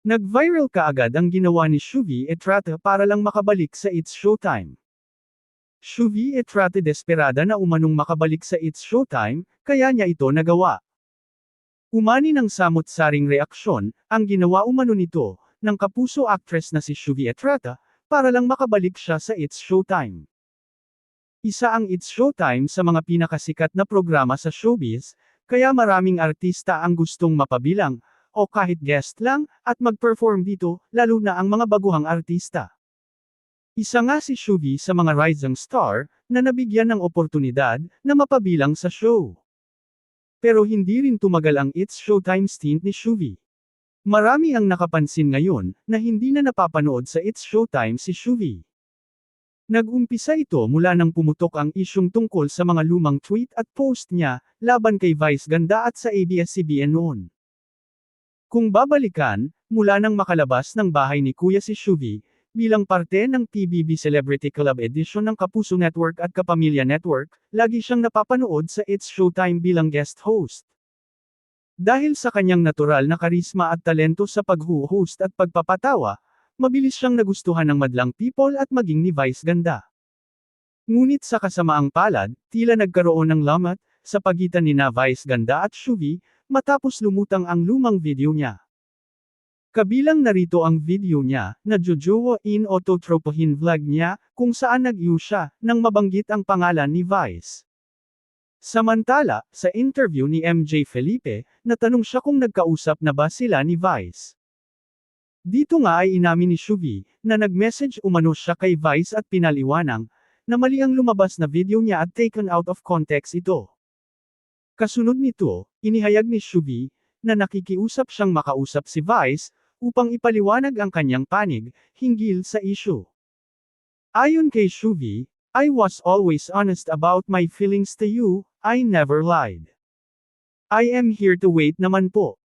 Nag-viral kaagad ang ginawa ni Shuvi Etrata para lang makabalik sa It's Showtime. Shuvi Etrata desperada na umanong makabalik sa It's Showtime, kaya niya ito nagawa. Umani ng samot-saring reaksyon, ang ginawa umano nito, ng kapuso actress na si Shuvi Etrata, para lang makabalik siya sa It's Showtime. Isa ang It's Showtime sa mga pinakasikat na programa sa showbiz, kaya maraming artista ang gustong mapabilang, o kahit guest lang, at mag-perform dito, lalo na ang mga baguhang artista. Isa nga si Shuvi sa mga rising star, na nabigyan ng oportunidad, na mapabilang sa show. Pero hindi rin tumagal ang It's Showtime stint ni Shuvi. Marami ang nakapansin ngayon, na hindi na napapanood sa It's Showtime si Shuvi. Nag-umpisa ito mula nang pumutok ang isyung tungkol sa mga lumang tweet at post niya, laban kay Vice Ganda at sa ABS-CBN noon. Kung babalikan, mula nang makalabas ng bahay ni Kuya si Shuvi, bilang parte ng PBB Celebrity Club Edition ng Kapuso Network at Kapamilya Network, lagi siyang napapanood sa It's Showtime bilang guest host. Dahil sa kanyang natural na karisma at talento sa pag-host at pagpapatawa, mabilis siyang nagustuhan ng madlang people at maging ni Vice Ganda. Ngunit sa kasamaang palad, tila nagkaroon ng lamat, sa pagitan ni Vice Ganda at Shuvi, matapos lumutang ang lumang video niya. Kabilang narito ang video niya, na Jojowa in Autotropohin vlog niya, kung saan nag-iw siya, nang mabanggit ang pangalan ni Vice. Samantala, sa interview ni MJ Felipe, natanong siya kung nagkausap na ba sila ni Vice. Dito nga ay inamin ni Shuvi, na nag-message umano siya kay Vice at pinaliwanang, na mali ang lumabas na video niya at taken out of context ito. Kasunod nito, inihayag ni Shuvi, na nakikiusap siyang makausap si Vice, upang ipaliwanag ang kanyang panig, hinggil sa issue. Ayon kay Shuvi, I was always honest about my feelings to you, I never lied. I am here to wait naman po.